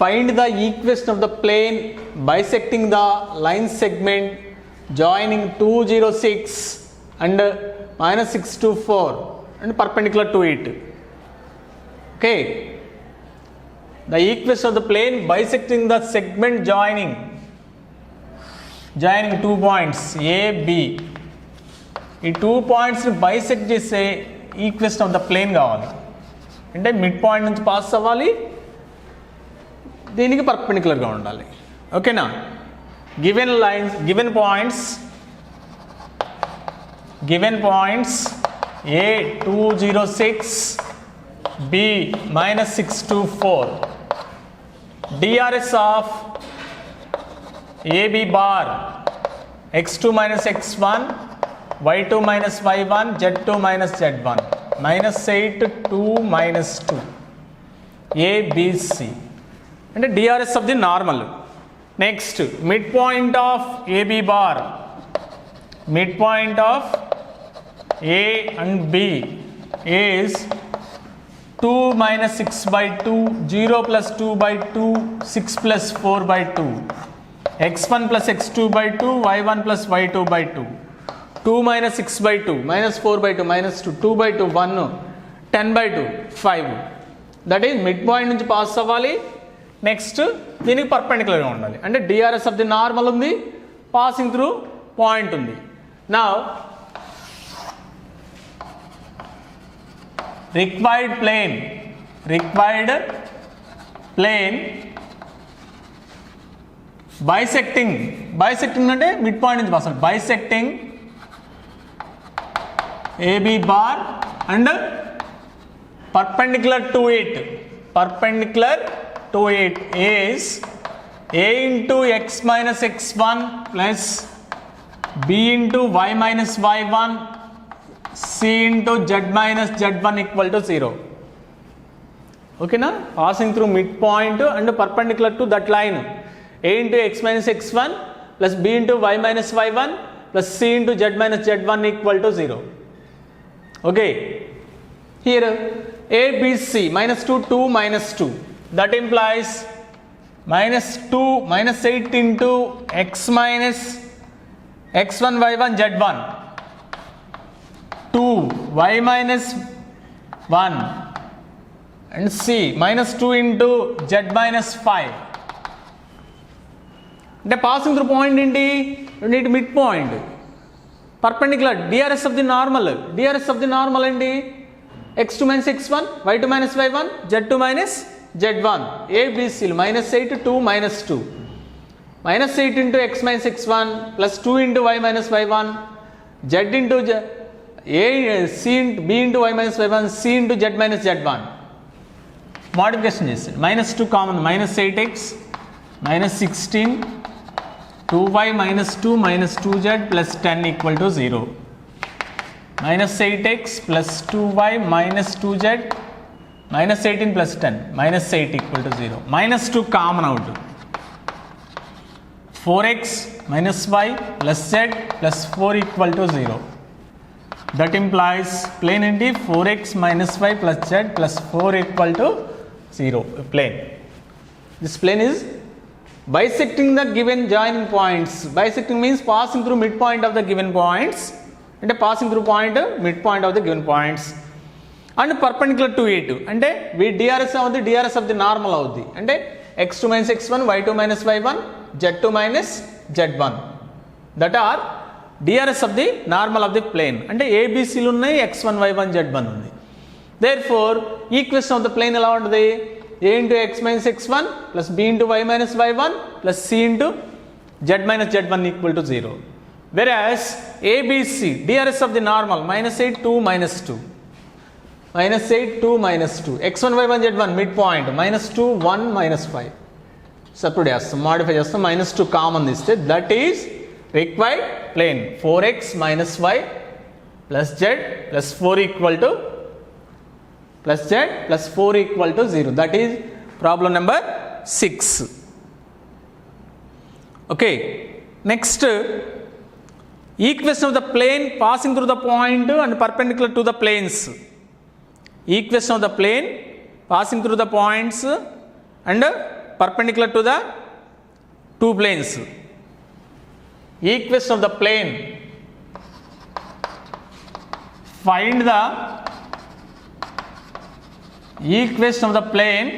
find the equation of the plane bisecting the line segment joining 206 and minus 624 and perpendicular to it. Okay, the equation of the plane bisecting the segment joining 2 points A, B. ఈ 2 పాయింట్స్ని bisect చేసే equation of the plane కావాలి. అంటే mid point నుంచి pass అవ్వాలి, దీనికి పర్పెండిక్యులర్గా ఉండాలి. ఓకేనా? Given lines, given points A 206, B minus 624. DRS of AB bar x2 minus x1, y2 minus y1, z2 minus z1, minus 8, 2 minus 2, A, B, C. And the DRS of the normal. Next, midpoint of AB bar, midpoint of A and B is 2 minus 6 by 2, 0 plus 2 by 2, 6 plus 4 by 2, x1 plus x2 by 2, y1 plus y2 by 2. 2 minus 6 by 2, minus 4 by 2, minus 2, 2 by 2, 1, 10 by 2, 5. That is mid point నుంచి pass అవ్వాలి. Next దీనికి పర్పెండిక్యులర్గా ఉండాలి. అంటే DRS of the normal ఉంది, passing through point ఉంది. Now required plane bisecting అంటే mid point నుంచి pass అవ్వాలి. Bisecting AB bar and perpendicular to it is A into x minus x1 plus B into y minus y1 C into z minus z1 equal to 0. Okay na? Passing through midpoint and perpendicular to that line. A into x minus x1 plus B into y minus y1 plus C into z minus z1 equal to 0. Okay, here A, B, C, minus 2, 2, minus 2. That implies minus 8 into x minus x1, y1, z1. 2, y minus 1 and C, minus 2 into z minus 5. The passing through point into midpoint. Perpendicular, DRS of the normal and x2 minus x1, y2 minus y1, z2 minus z1, A, B, C, minus 8, 2, minus 2, minus 8 into x minus x1 plus 2 into y minus y1, z into A, C into B into y minus y1, C into z minus z1. Modification చేస్తాడు. minus 2 common, minus 8x, minus 16, 2y minus 2 minus 2z plus 10 equal to 0. Minus 8x plus 2y minus 2z minus 18 plus 10, minus 8 equal to 0. Minus 2 common out. 4x minus y plus z plus 4 equal to 0. That implies plane into 4x minus y plus z plus 4 equal to 0. Plane. This plane is bisecting the given joining points. Bisecting means passing through midpoint of the given points, and passing through midpoint of the given points, and perpendicular to it. And we DRS of the normal of the and x2 minus x1, y2 minus y1, z2 minus z1. That are DRS of the normal of the plane. And ABC lu unnai, x1, y1, z1 undi. Therefore, equation of the plane ela untadi? A into x minus x1 plus B into y minus y1 plus C into z minus z1 equal to 0. Whereas ABC, DRS of the normal, minus 8, 2, minus 2. Minus 8, 2, minus 2. x1, y1, z1 midpoint, minus 2, 1, minus 5. Separate చేస్తాం, modify చేస్తాం, minus 2 common ఇస్తే that is required plane. 4x minus y plus z plus 4 equal to plus z plus 4 equal to 0. That is problem number 6. Okay, next equation of the plane passing through the point and perpendicular to the planes. Equation of the plane passing through the points and perpendicular to the two planes. Equation of the plane. Find the equation of the plane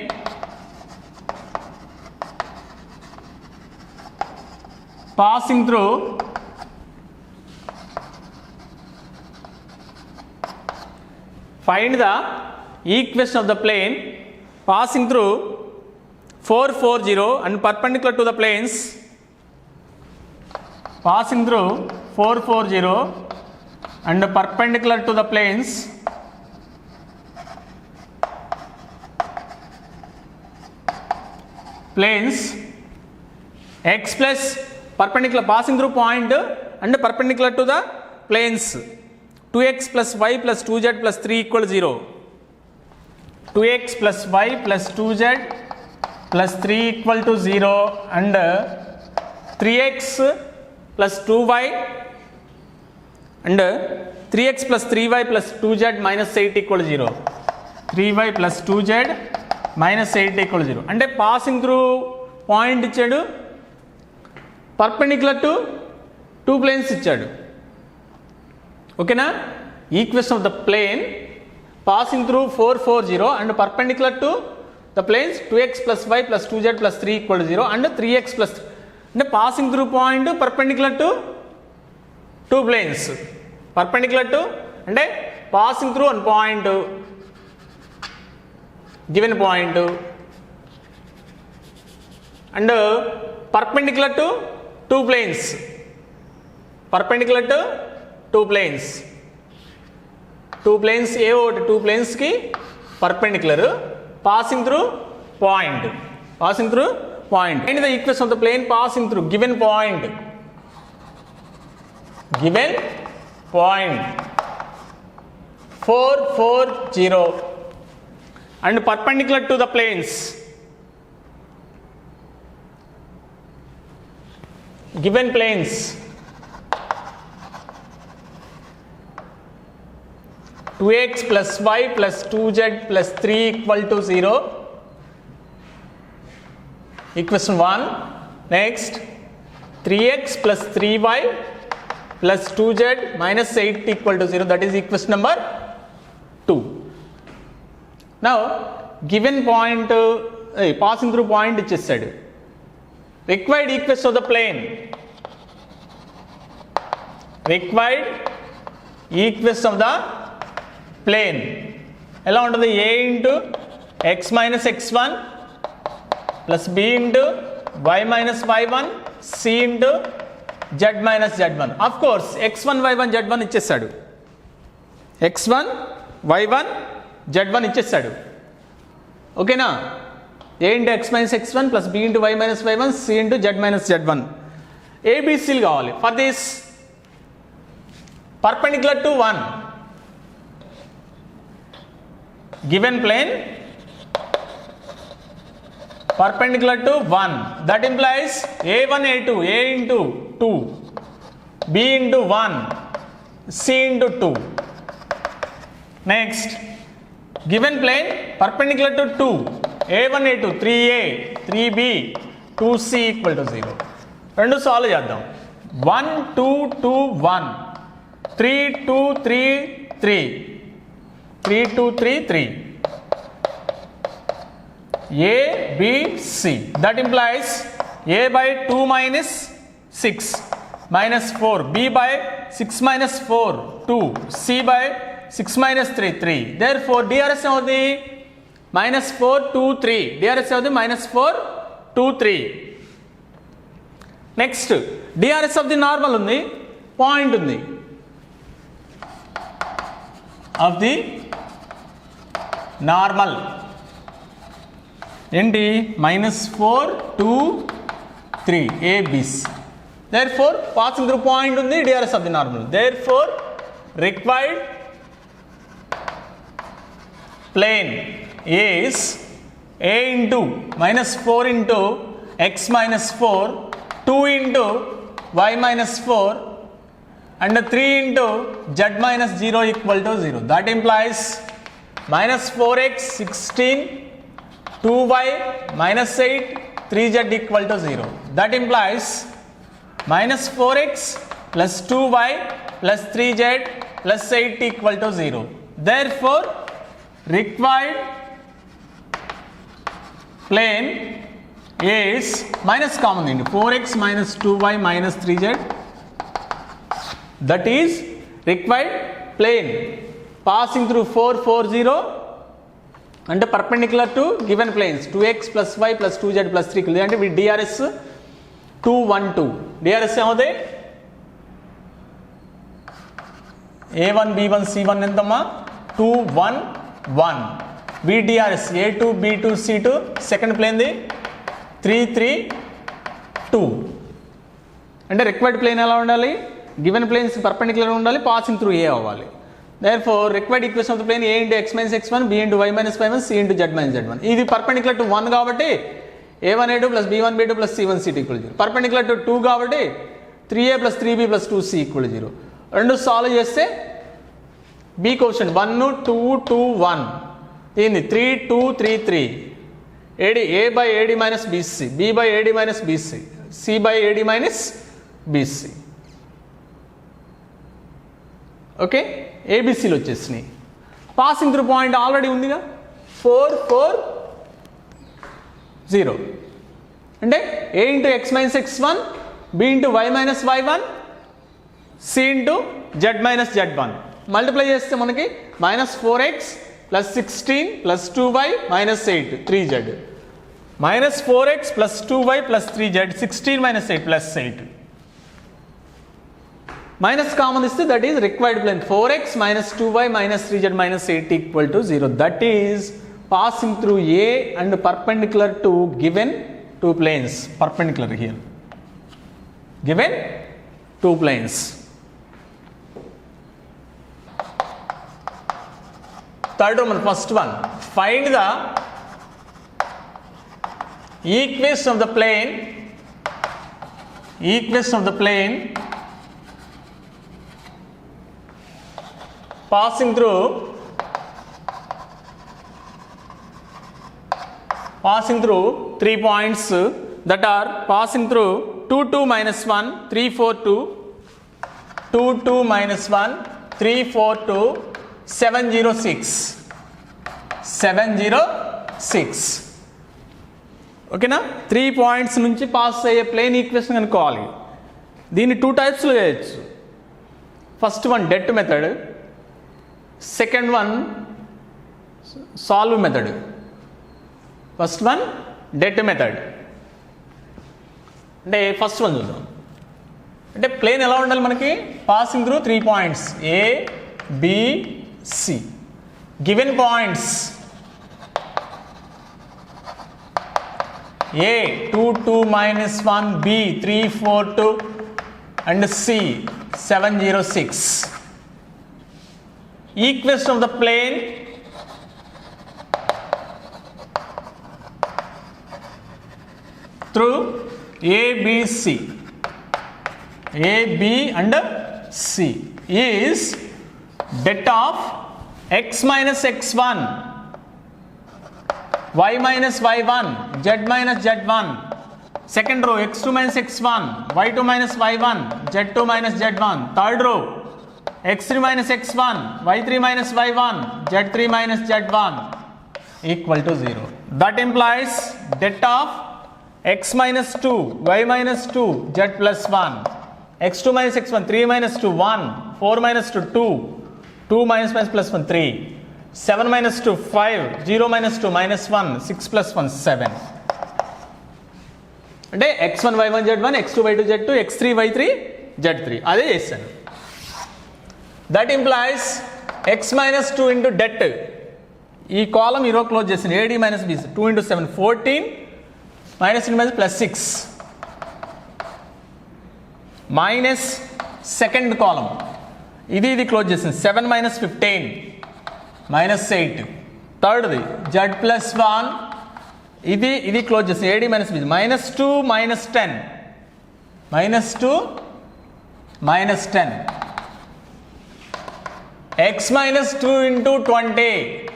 passing through find the equation of the plane passing through 440 and perpendicular to the planes passing through 440 and perpendicular to the planes x plus perpendicular passing through point and perpendicular to the planes 2x plus y plus 2z plus 3 equal 0. 2x plus y plus 2z plus 3 equal to 0 and 3x plus 2y and 3x plus 3y plus 2z minus 8 equal 0. 3y plus 2z minus 8 equal 0. అంటే passing through point ఇచ్చాడు, perpendicular to two planes ఇచ్చాడు. ఓకేనా? Equation of the plane passing through 440 and perpendicular to the planes 2x plus y plus 2z plus 3 equal 0 and 3x plus అంటే passing through point perpendicular to two planes. Perpendicular to అంటే passing through one point given point and perpendicular to two planes. Perpendicular to two planes ఏ ఒకటి two ప్లేన్స్కి perpendicular passing through point and the equation of the plane passing through given point 440 and perpendicular to the planes given planes 2x plus y plus 2z plus 3 equal to 0. Equation 1. Next 3x plus 3y plus 2z minus 8 equal to 0. That is equation number 2. Now given point passing through point ఇచ్చేసాడు. Required equation of the plane. Required equation of the plane ఎలా ఉంటుంది? a into x minus x1 plus b into y minus y1 c into z minus z1. Of course x1 y1 z1 ఇచ్చేసాడు. x1 y1 z1 ఇచ్చేసాడు. ఓకేనా? a into x minus x1 plus b into y minus y1 c into z minus z1. ABCలు కావాలి. For this perpendicular to 1 given plane perpendicular to 1, that implies a1 a2 a into 2 b into 1 c into 2. Next given plane perpendicular to 2 a1 a2 3a 3b 2c equal to 0. రెండు solve చేద్దాం. 1 2 2 1 3 2 3 3 3 2 3 3 a b c, that implies a by 2 minus 6 minus 4, b by 6 minus 4 2, c by 6 minus 3 3. Therefore DRS avudi minus 4 2 3, DRS avudi minus 4 2 3. Next DRS of the normal undi, point undi of the normal ఏంటి? -4 2 3 ABs. Therefore passing through point ఉంది, DRS of the normal. Therefore required plane is a into -4 into x minus 4 2 into y minus 4 and 3 into z minus 0 equal to 0. That implies minus 4x 16 2y minus 8 3z equal to 0. That implies minus 4x plus 2y plus 3z plus 8 equal to 0. Therefore, required plane is minus common into 4x minus 2y minus 3z. That is required plane passing through 4, 4, 0 and perpendicular to given planes 2x plus y plus 2z plus 3 అంటే we DRS 2 1 2 DRS ఏమవుతుంది a1 b1 c1 ఎంతమ్మా 2 1 1 VDRS a2 b2 c2 second plane the 3 3 2 అంటే required plane ఎలా ఉండాలి given planes perpendicular ఉండాలి passing through a అవ్వాలి. Therefore, required equation of the plane a into x minus x1, b into y minus y1, c into z minus z1. ఇది perpendicular to 1 కాబట్టి a1 a2 plus b1 b2 plus c1 c2 equal to 0. Perpendicular to 2 కాబట్టి 3a plus 3b plus 2c equal to 0. రెండు solve చేస్తే b caution 1 2 2 1 దీన్ని 3 2 3 3 ad a by ad minus bc b by ad minus bc c by ad minus bc. Okay ఏబిసిలు వచ్చేసినాయి. Passing through point already ఉందిగా 4 4 0 అంటే a into x minus x1 b into y minus y1 c into z minus z1 multiply చేస్తే మనకి minus 4x plus 16 plus 2y minus 8 3z minus 4x plus 2y plus 3z 16 minus 8 plus 8 minus common is that is required plane 4x minus 2y minus 3z minus 8 equal to 0. That is passing through A and perpendicular to given two planes. Perpendicular here. Given two planes. Third one, first one. Find the equation of the plane. Equation of the plane passing through 3 points that are passing through 2 2 minus 1 3 4 2 2 2 minus 1 3 4 2 7 0 6 7 0 6 ఓకేనా 3 points నుంచి pass అయ్యే plane equation అనుకోవాలి. దీన్ని 2 టైప్స్లో చేయొచ్చు. First one det method, second one solve method. First one det method అంటే first one చూద్దాం. అంటే ప్లేన్ ఎలా ఉండాలి మనకి passing through 3 points A B C given points A 2 2 minus 1 b 3 4 2 and c 7 0 6. Equation of the plane through A, B, C. A, B and C is det of x minus x1, y minus y1, z minus z1. Second row x2 minus x1, y2 minus y1, z2 minus z1. Third row x3 minus x1, y3 minus y1, z3 minus z1 equal to 0. That implies det of x minus 2, y minus 2, z plus 1, x2 minus x1, 3 minus 2, 1, 4 minus 2, 2, 2 minus plus 1, 3, 7 minus 2, 5, 0 minus 2, minus 1, 6 plus 1, 7. అంటే x1 y1 z1, x2 y2 z2, x3 y3 z3 అదే చేశాను. That implies x minus 2 into det. ఈ కాలం ఈ రో close చేసింది ad minus b 2 into 7 14 minus minus plus 6 minus second column ఇది close చేసింది 7 minus 15 minus 8 third the z plus 1 ఇది close చేసింది ad minus b minus 2 minus 10 minus 2 minus 10 x minus 2 into 20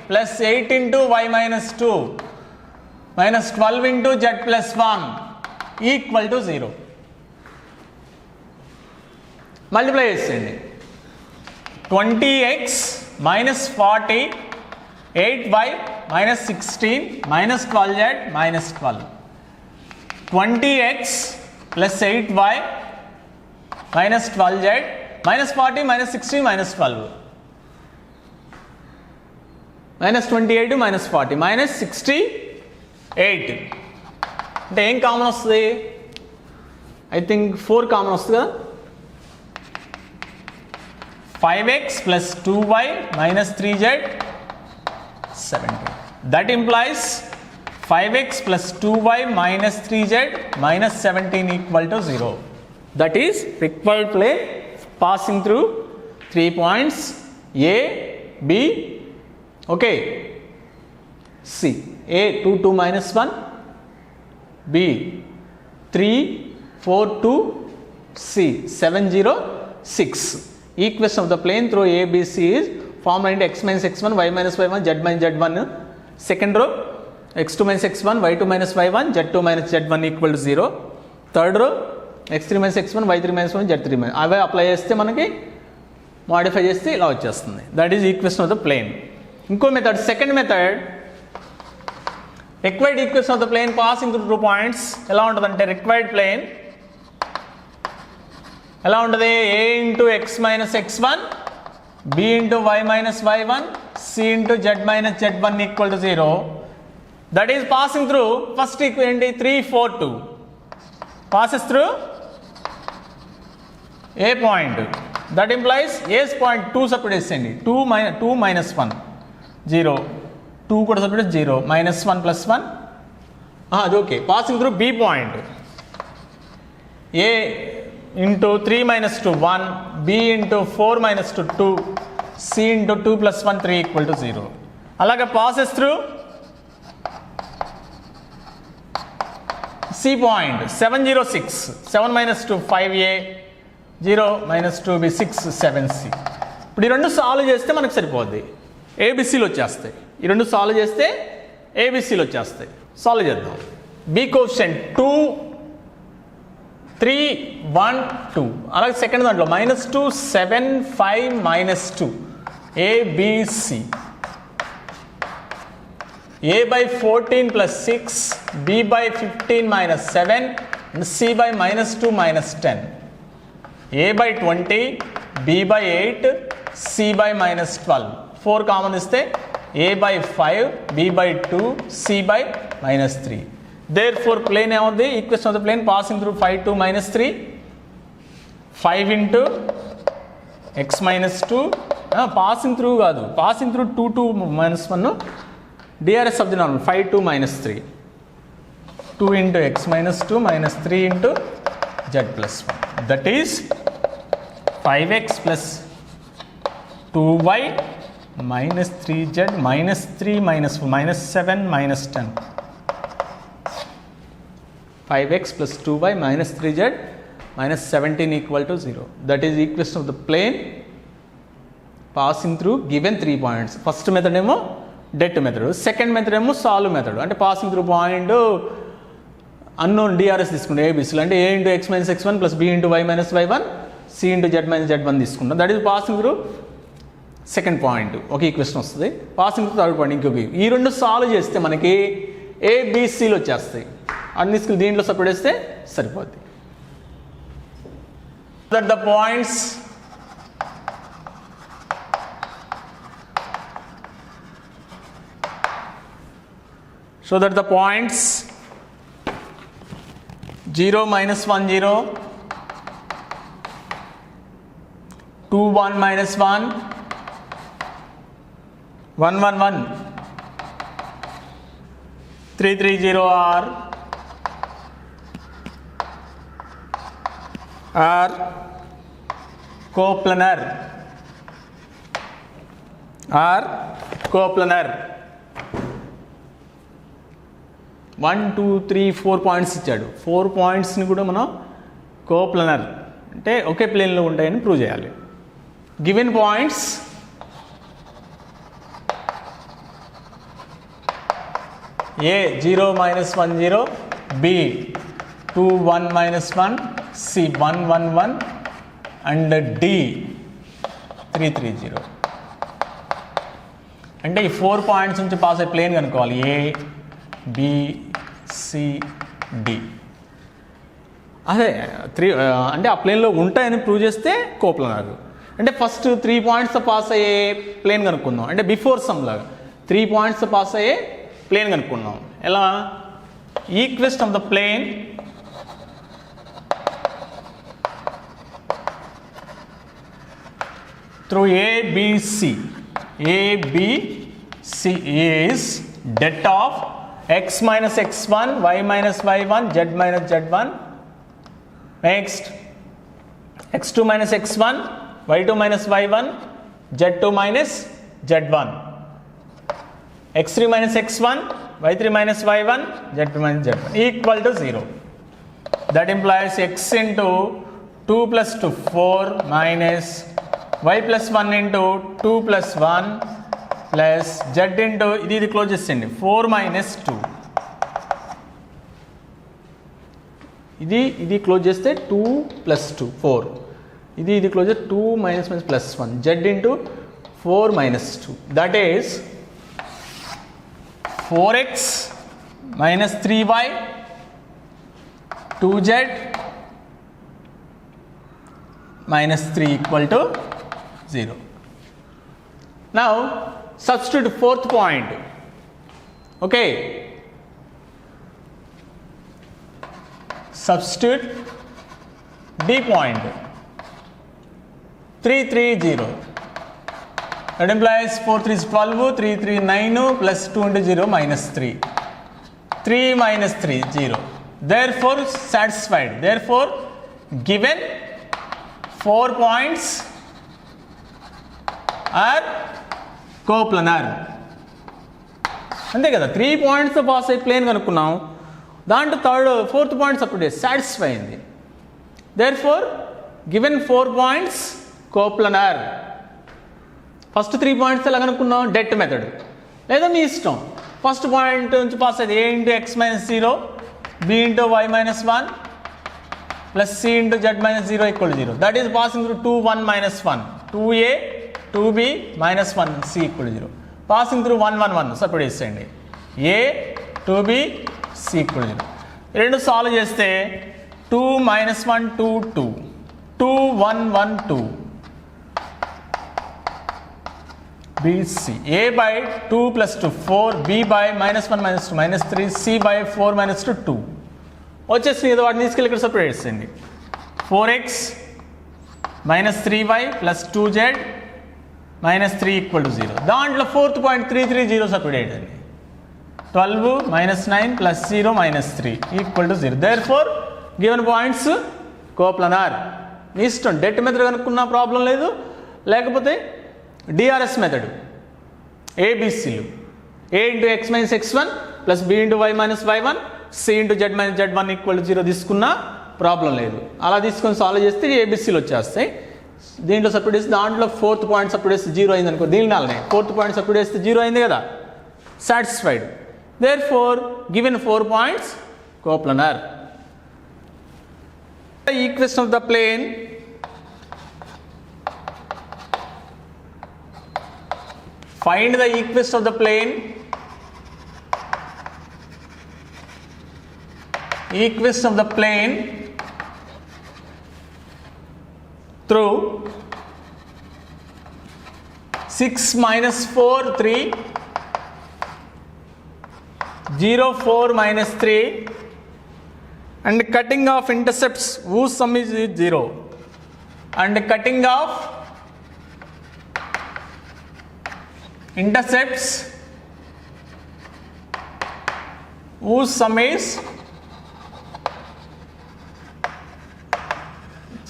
plus 8 into y minus 2 minus 12 into z plus 1 equal to 0. Multiply చేసేయండి. 20x minus 40, 8y minus 16 minus 12z minus 12. 20x plus 8y minus 12z minus 40 minus 16 minus 12. Minus 28 minus 40 minus 68. అంటే ఏం common వస్తుంది? I think 4 common వస్తుంది కదా. 5x plus 2y minus 3z 17. That implies 5x plus 2y minus 3z minus 17 equal to 0. That is required plane passing through 3 points A, B, okay, C. A 2, 2 minus 1, B 3, 4, 2, C 7, 0, 6. Equation of the plane through ABC is formed into x minus x1, y minus y1, z minus z1. Second row, x2 minus x1, y2 minus y1, z2 minus z1 equal to 0. Third row, x3 minus x1, y3 minus 1, z3 minus. అవే apply చేస్తే మనకి modify చేస్తే ఇలా వచ్చేస్తుంది. That is equation of the plane. ఇంకో method, second method, required equation of the plane passing through 2 points. ఎలా ఉంటుందంటే required plane ఎలా ఉంటుంది? a into x minus x1, b into y minus y1, c into z minus z1 equal to 0. That is passing through first ఏంటి 3, 4, 2 passes through a point. That implies a's point 2 separate చేయండి. 2 minus 1 0, 2 కూడా separate 0, minus 1 plus 1 అది okay. Passing through b point, a into 3 minus 2 1, b into 4 minus 2 2, c into 2 plus 1 3 equal to 0. అలాగే passes through C point 7, 0, 6, 7 minus 2 5a, 0 minus 2b 6, 7c. ఇప్పుడు ఈ రెండు solve చేస్తే మనకు సరిపోద్ది. ఏబిసిలు వచ్చేస్తాయి. ఈ రెండు సాల్వ్ చేస్తే ఏబిసిలు వచ్చేస్తాయి. సాల్వ్ చేద్దాం. B coefficient 2, 3, 1, 2. అలాగే సెకండ్ దాంట్లో -2, 7, 5, -2 ABC. a by 14 plus 6, b by 15 minus 7, and c by -2 minus 10. a by 20, b by 8, c by -12. 4 common iste a by 5, b by 2, c by -3. Therefore plane the equation of the plane passing through 5, 2, -3, 5 into x minus 2, passing through kaadu, passing through 2, 2 minus 1, DRS of the normal 5, 2, -3, 2 into x minus 2 minus 3 into z plus 1. That is 5x plus 2y minus 3z minus 3 minus 4 minus 7 minus 10. 5x plus 2y minus 3z minus 17 equal to 0. That is equation of the plane passing through given 3 points. First method emo det method, second method ఏమో solve method. అంటే passing through point unknown DRs తీసుకుంటాం ఏబిసిలో. అంటే a into x minus x1 plus b into y minus y1, c into z minus z1 తీసుకుంటాం. That is passing through second point. ఒక equation వస్తుంది. Passing through third point ఇంకొక. ఈ రెండు solve చేస్తే మనకి ఏబిసిలు వచ్చేస్తాయి. అన్ని తీసుకుని దీంట్లో సపరేట్ చేస్తే సరిపోద్ది. That the points so that the points 0, -1, 0, 2, 1, -1, 1, 1, 1, 3, 3, 0 are coplanar. 1, 2, 3, 4 points ఇచ్చాడు. 4 పాయింట్స్ని కూడా మనం కోప్లనర్ అంటే ఒకే ప్లేన్లో ఉంటాయని ప్రూవ్ చేయాలి. Given points A 0 minus 1 0, B 2 1 minus 1, C 1 1 1 and D 3 3 0. అంటే ఈ 4 పాయింట్స్ నుంచి పాస్ అయ్యే ప్లేన్ కనుక్కోవాలి. A B C D. అదే అంటే ఆ ప్లేన్లో ఉంటాయని ప్రూవ్ చేస్తే కోప్లనార్. అంటే ఫస్ట్ 3 పాయింట్స్ పాస్ అయ్యే ప్లేన్ కనుక్కుందాం. అంటే బిఫోర్ సమ్ లాగా 3 పాయింట్స్ పాస్ అయ్యే ప్లేన్ కనుక్కుందాం. ఎలా? Equation of the plane through ABC. ABC is det of x minus x1, y minus y1, z minus z1. Next, x2 minus x1, y2 minus y1, z2 minus z1. x3 minus x1, y3 minus y1, z2 minus z1 equal to 0. That implies x into 2 plus 2 4 minus y plus 1 into 2 plus 1 plus z into ఇది close చేసేయండి 4 minus 2. ఇది close చేస్తే 2 plus 2 4. ఇది close చేస్తే 2 minus plus 1 z into 4 minus 2. That is 4x minus 3y 2z minus 3 equal to 0. Now substitute fourth point. Okay, substitute D point 3 3 0. That implies 4 3 is 12, 3 3 9 plus 2 into 0 minus 3. 3 minus 3 0. Therefore satisfied. Therefore given 4 points are coplanar. అంతే కదా, 3 పాయింట్స్తో pass అయ్యి plane కనుక్కున్నాం. దాంట్లో fourth point అప్పుడు satisfy అయింది. There four given 4 points coplanar. First 3 points ఎలా కనుక్కున్నాం? Debt method, లేదా మీ ఇష్టం. ఫస్ట్ పాయింట్ నుంచి పాస్ అయ్యేది a into x minus 0, b into y minus 1 plus c into z minus 0 equal 0. That is passing through 2 1 minus 1, 2a 2b minus 1 c equal to 0. Passing through 1 1 1 separate చేసేయండి. a 2b c equal to 0. రెండు solve చేస్తే 2 minus 1 2 2, 2 1 1 2 bc. a by 2 plus 2 4, b by minus 1 minus 2 minus 3, c by 4 minus 2 2. వచ్చేసి ఏదో వాటిని తీసుకెళ్ళి ఇక్కడ separate చేసేయండి. 4x minus 3y plus 2z minus 3 equal to 0. దాంట్లో ఫోర్త్ పాయింట్ 3 3 0 సపరేట్ అండి. 12 minus 9 plus 0 minus 3 equal to 0. Therefore given points coplanar. మీ ఇష్టం, debt method కనుక్కున్న ప్రాబ్లం లేదు, లేకపోతే డిఆర్ఎస్ మెథడ్ ఏబిసిలు a into x minus x1 plus b into y minus y1 c into z minus z1 equal to 0 తీసుకున్నా problem లేదు. అలా తీసుకొని solve చేస్తే ఏబిసిలు వచ్చేస్తాయి. దీంట్లో సపరేట్ చేస్తే దాంట్లో ఫోర్త్ పాయింట్ సపరేట్ చేస్తే 0 అయింది అనుకో, దీనిలానే ఫోర్త్ పాయింట్ సపరేట్ చేస్తే 0 అయింది కదా, satisfied. There four given 4 points coplanar. Equation of the plane find the equation of the plane. Equation of the plane through 6 minus 4 3, 0 4 minus 3 and cutting off intercepts whose sum is 0 and cutting off intercepts whose sum is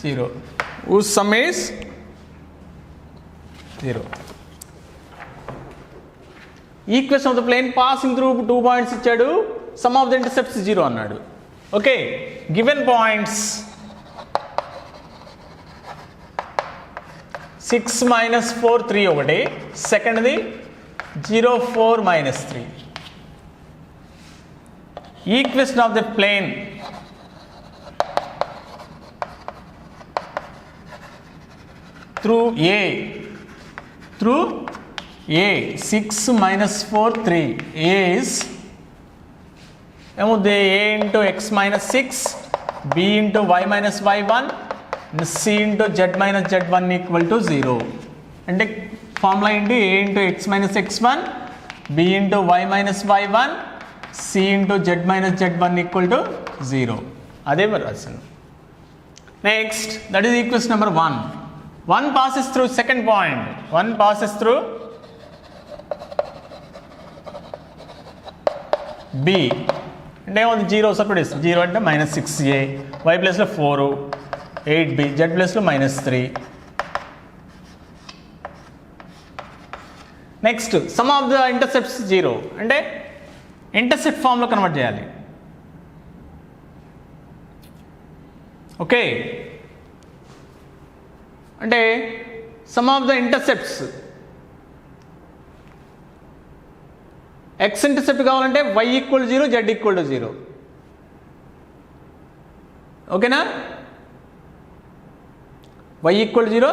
0. Whose sum is 0. Equation of the plane passing through 2 points ఇచ్చాడు, sum of the intercepts 0 అన్నాడు. Okay, given points 6 minus 4 3 ఒకటి, సెకండ్ది 0 4 minus 3. equation of the plane through A 6 minus 4 3 A is ఏమవుతుంది A into x minus 6 B into y minus y1 and C into z minus z1 equal to 0 అంటే formula ఏంటి A into x minus x1 B into y minus y1 C into z minus z1 equal to 0 అదే మరి రాశాను. Next that is equation number 1. 1 passes through second point. 1 passes through B. అంటే ఏమవుతుంది 0 separate ఇస్తుంది. 0 అంటే minus 6a, y ప్లేస్లో 4, 8b, z ప్లేస్లో -3. Next some of the intercepts 0 అంటే ఇంటర్సెప్ట్ ఫామ్లో కన్వర్ట్ చేయాలి. ఓకే, అంటే some of the intercepts x intercept కావాలంటే y equal 0 z equal to 0. ఓకేనా, y ఈక్వల్ 0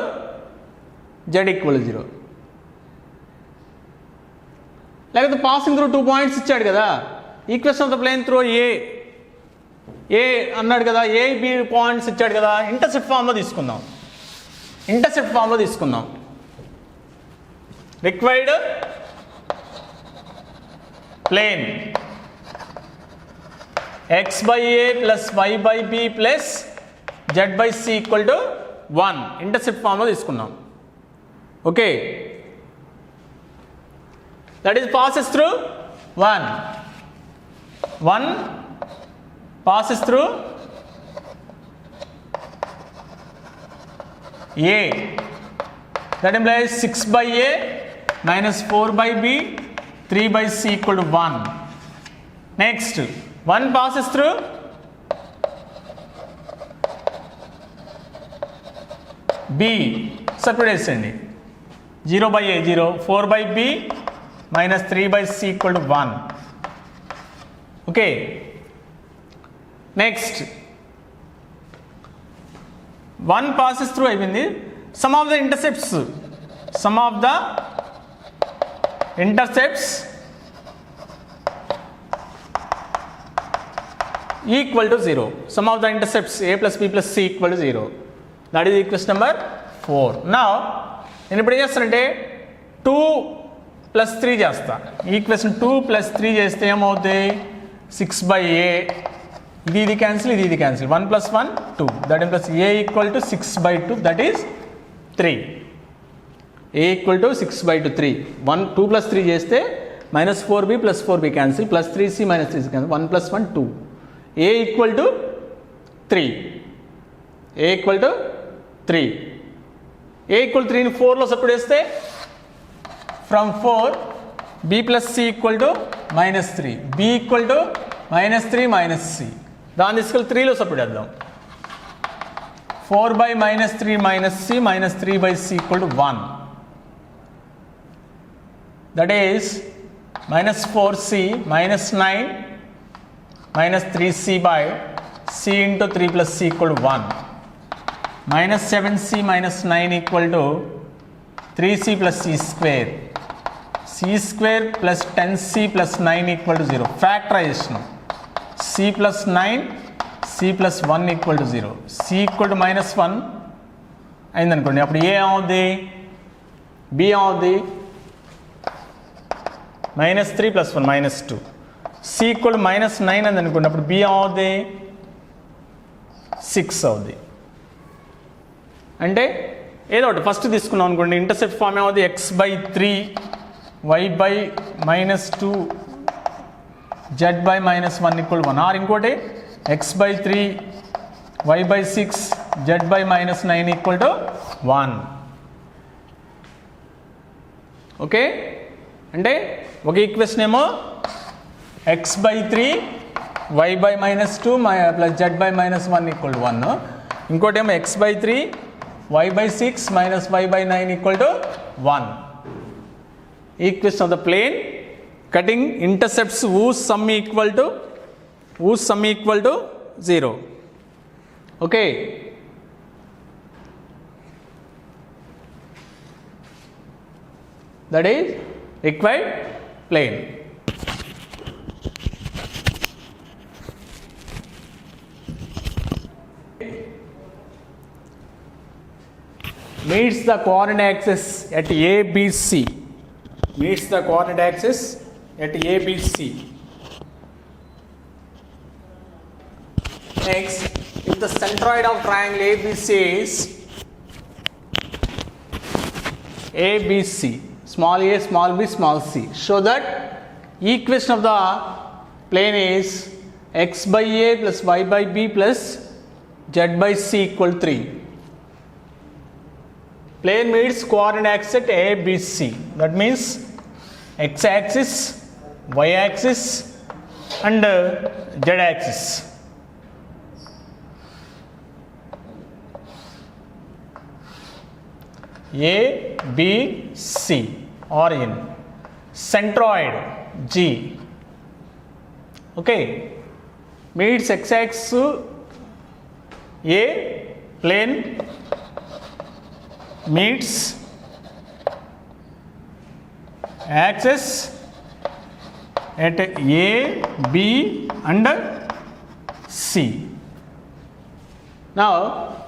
z ఈక్వల్ 0. లేకపోతే పాసింగ్ త్రూ 2 పాయింట్స్ ఇచ్చాడు కదా, equation of the plane through A అన్నాడు కదా, ఏ బి పాయింట్స్ ఇచ్చాడు కదా, ఇంటర్సెప్ట్ ఫామ్లో తీసుకుందాం. Required plane x by a plus y by b plus z by c equal to 1 intercept ఫామ్లో తీసుకున్నాం. Okay, that is passes through 1 passes through a, that implies 6 by a minus 4 by b 3 by c equal to 1. Next 1 passes through b, separate చేయండి. 0 by a 0, 4 by b minus 3 by c equal to 1. Okay, next 1 passes through అయిపోయింది. Some of the intercepts equal to 0. Sum of the intercepts a plus b plus c equal to 0. That is equation number 4. Now నేను ఇప్పుడు ఏం చేస్తానంటే 2 plus 3 చేస్తా. Equation 2 plus 3 చేస్తే ఏమవుతుంది, 6 by a, ఇది cancel, ఇది cancel, 1 plus 1 2, that implies a equal to 6 by 2, that is 3. a equal to 6 by 2 3. 2 plus 3 చేస్తే minus 4b plus 4b cancel, plus 3c minus 3c cancel, 1 plus 1 2. a equal to 3. a equal to 3. a equal to 3 ని 4లో substitute చేస్తే from 4 b plus c equal to -3, b equal to -3 minus c. దాన్ని తీసుకెళ్ళి 3లో substitute చేద్దాం. 4 by -3 minus c minus 3 by c equal to 1. That is minus 4c minus 9 minus 3c by c into 3 plus c equal to 1. Minus 7c minus 9 equal to 3c plus c square. c square plus 10c plus 9 equal to 0. Factorization. c plus 9 c plus 1 equal to 0. c equal to minus 1 అయిందనుకోండి, అప్పుడు ఏ అవుద్ది, b అవుద్ది -3 plus 1 -2. c equal to -9 అని అనుకోండి, అప్పుడు b అవుద్ది 6 అవుద్ది. అంటే ఏదో ఒకటి ఫస్ట్ తీసుకున్నాం అనుకోండి, ఇంటర్సెప్ట్ ఫామ్ ఏమవుతుంది, x by 3 y by -2 z by -1 equal to 1, are ఇంకోటి x by 3 y by 6 z by -9 equal to 1. Okay, అంటే ఒక ఈక్వేషన్ ఏమో x by 3 y by -2 plus z by -1 equal to 1, ఇంకోటి ఏమో x by 3 y by 6 minus y by 9 equal to 1. Equation of the plane cutting intercepts whose sum equal to whose sum equal to 0. Okay. That is required plane. Meets the coordinate axis at ABC. Meets the coordinate axis at ABC. Next, if the centroid of triangle ABC is ABC, small a, small b, small c, show that equation of the plane is x by a plus y by b plus z by c equal 3. Plane meets coordinate axis at ABC. That means x axis, y axis and z axis. A, B, C origin. Centroid G. Okay. Meets x axis A, plane meets axis at A, B and C. Now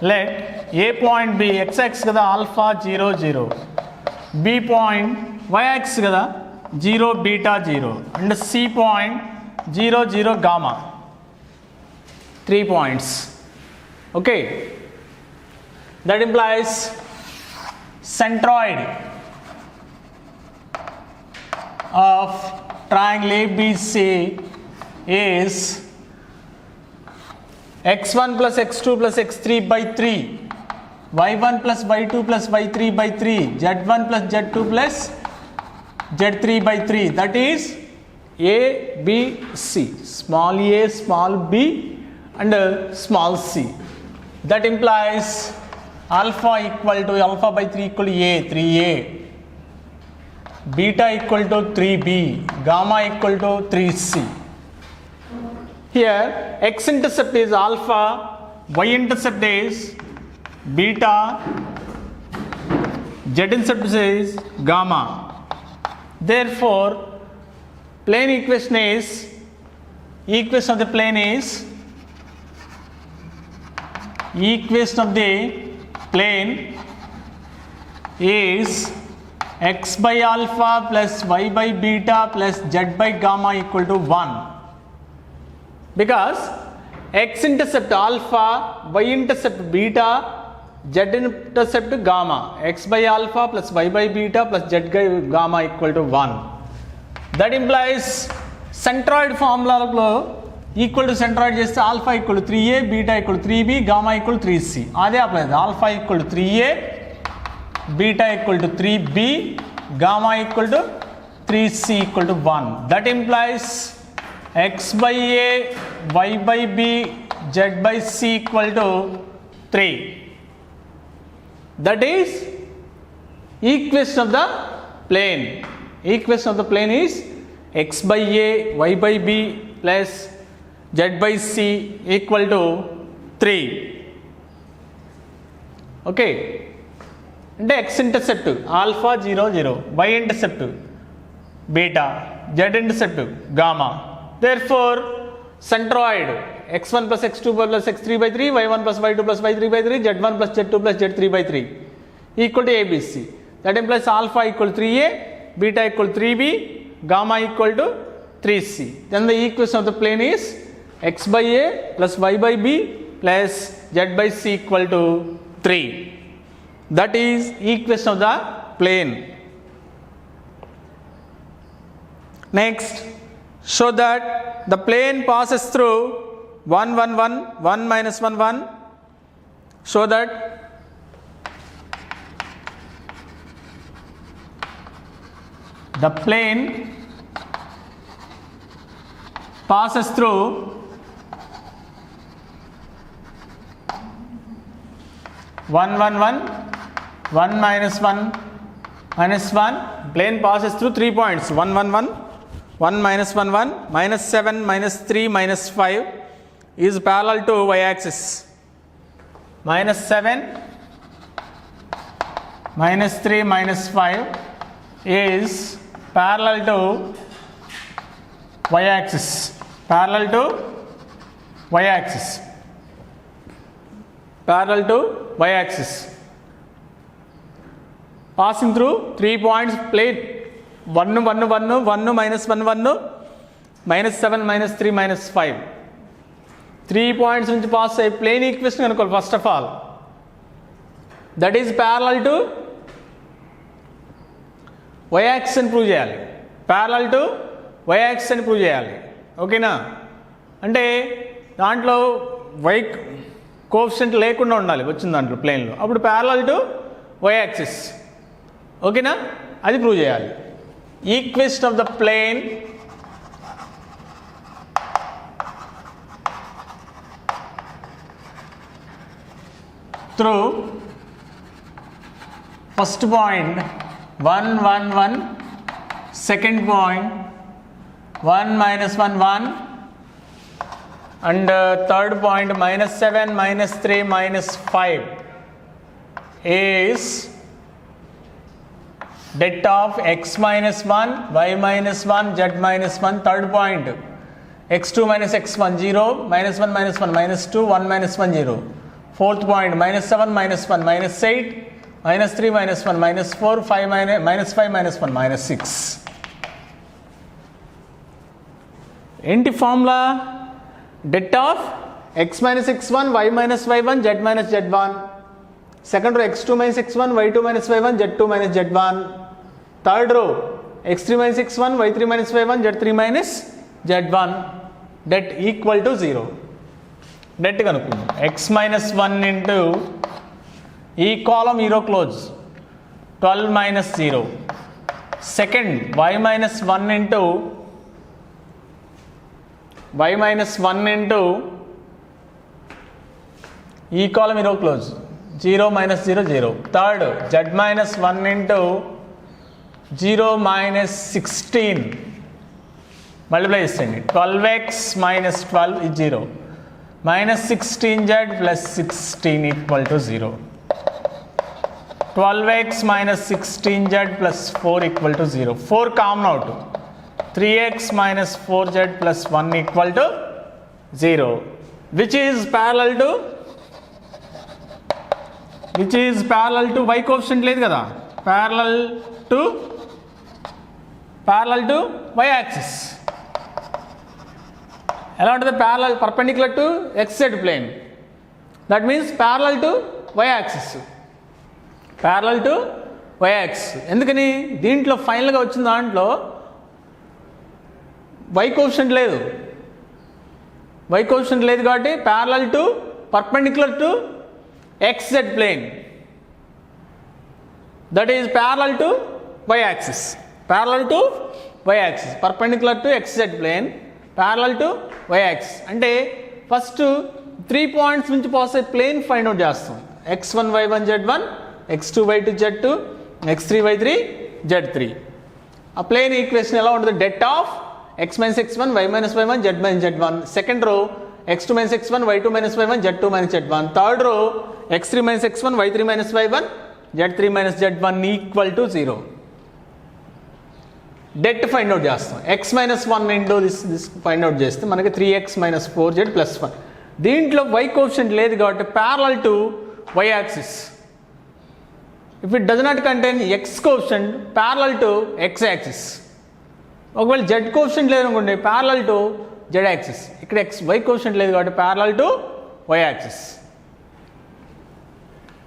let A point be x axis kada alpha 0 0, B point y axis kada 0 beta 0 and C point 0 0 gamma. 3 points. Okay. That implies centroid of triangle ABC is x1 plus x2 plus x3 by 3, y1 plus y2 plus y3 by 3, z1 plus z2 plus z3 by 3. That is A, B, C. Small a, small b and small c. That implies alpha equal to alpha by 3 equal to a, 3a, beta equal to 3b, gamma equal to 3c. Here x intercept is alpha, y intercept is beta, z intercept is gamma. Therefore, plane equation is, equation of the plane is, equation of the plane is x by alpha plus y by beta plus z by gamma equal to 1. Because x intercept alpha, y intercept beta, z intercept gamma. X by alpha plus y by beta plus z by gamma equal to 1. That implies centroid formula equal to centroid just alpha equal to 3a, beta equal to 3b, gamma equal to 3c. Ade apply. Alpha equal to 3a, beta equal to 3b, gamma equal to 3c equal to 1. That implies x by a, y by b, z by c equal to 3. That is equation of the plane. Equation of the plane is x by a, y by b plus z by c equal to 3. Okay. And x intercept alpha 0 0, y intercept beta, z intercept gamma. Therefore, centroid x1 plus x2 plus x3 by 3, y1 plus y2 plus y3 by 3, z1 plus z2 plus z3 by 3 equal to ABC. That implies alpha equal to 3a, beta equal to 3b, gamma equal to 3c. Then the equation of the plane is x by a plus y by b plus z by c equal to 3. That is equation of the plane. Next, show that the plane passes through 1 1 1, 1 minus 1 1. Show that the plane passes through 1 1 1, 1 minus 1 minus 1. Plane passes through 3 points 1 1 1, 1 minus 1 1 minus 7 minus 3 minus 5 is parallel to y-axis. Minus 7 minus 3 minus 5 is parallel to y-axis. Parallel to y-axis. Parallel to y-axis. Passing through 3 points, plane 1 1 1 1 minus 1 1 minus 7 minus 3 minus 5. 3 points నుంచి pass అయ్యి plane equation అనుకోవాలి. First of all that is parallel to Y axis అని ప్రూవ్ చేయాలి. Parallel to Y axis అని ప్రూవ్ చేయాలి. ఓకేనా? అంటే దాంట్లో వై కోఎఫిషియంట్ లేకుండా ఉండాలి వచ్చిన దాంట్లో ప్లేన్లో, అప్పుడు ప్యారలల్ టు వై యాక్సిస్. ఓకేనా? అది ప్రూవ్ చేయాలి. Equation of the plane through first point 1 1 1, second point 1 minus 1 1, and third point minus 7 minus 3 minus 5 is det of x minus 1 y minus 1 z minus 1. Third point x2 minus x1 0 minus 1 minus 1 minus 2 1 minus 1 0. Fourth point minus 7 minus 1 minus 8 minus 3 minus 1 minus 4 5 minus 5 minus 1 minus 6. ఏంటి formula? det of x minus x1 y minus y1 z minus z1. Second row x2 minus x1 y2 minus y1 z2 minus z1. Third row x3 minus x1 y3 minus y1 z3 minus z1. Det equal to 0. Det కనుక్కుందాం. x minus 1 into ఈ కాలం hero close 12 minus 0. Second y minus 1 into y minus 1 into ఈ కాలం hero close 0 minus 0 0. Third z minus 1 into 0 minus 16 multiply చేయండి. 12x minus 12 is 0. Minus 16z plus 16 equal to 0. 12x minus 16z plus 4 equal to 0. 4 common out. 3x minus 4z plus 1 equal to 0. Which is parallel to y coefficient లేదు కదా, parallel to y axis. ఎలా ఉంటుంది? Parallel perpendicular to xz plane. That means parallel to y axis. Parallel to y axis. ఎందుకని? దీంట్లో ఫైనల్గా వచ్చిన దాంట్లో y coefficient లేదు. y కోఎఫిషియంట్ లేదు కాబట్టి parallel to perpendicular to xz plane. That is parallel to y axis. Parallel to y axis, perpendicular to xz plane, parallel to y axis. అంటే first 3 points నుంచి పాస్ అయ్యే plane find out చేస్తాం. x1 y1 z1, x2 y2 z2, x3 y3 z3. ఆ plane equation ఎలా ఉంటుంది? det of x minus x1 y minus y1 z minus z1. Second row x2 minus x1 y2 minus y1 z2 minus z1. Third row x3 minus x1 y3 minus y1 z3 minus z1 equal to 0. Debt find out చేస్తాం. x minus 1 into this find out చేస్తే మనకి 3x minus 4z plus 1. దీంట్లో y coefficient లేదు కాబట్టి parallel to y axis. If it does not contain x coefficient, parallel to x axis. ఒకవేళ z coefficient లేదు అనుకోండి, parallel to z axis. ఇక్కడ y coefficient లేదు కాబట్టి ప్యారలల్ టు y యాక్సిస్.